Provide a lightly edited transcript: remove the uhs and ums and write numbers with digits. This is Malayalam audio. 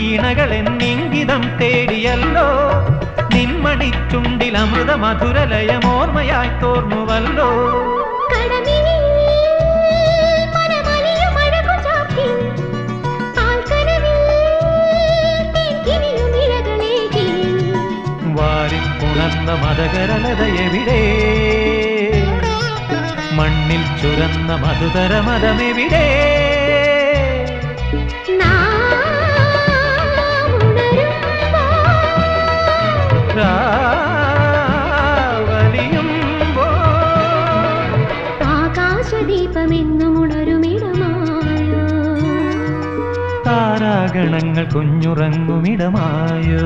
വീണകളെന്നിംഗിതം തേടിയല്ലോ നിന്മണിച്ചുണ്ടിൽ അമൃത മധുരലയമോർമ്മയായി തോർന്നുവല്ലോ വാരിപ്പുണർന്ന മതകരലതയെവിടെ മണ്ണിൽ ചുരന്ന മധുതര മതമെവിടെ ആകാശദീപമെന്നുമുണരുമിടമായോ താരാഗണങ്ങൾ കുഞ്ഞുറങ്ങുമിടമായോ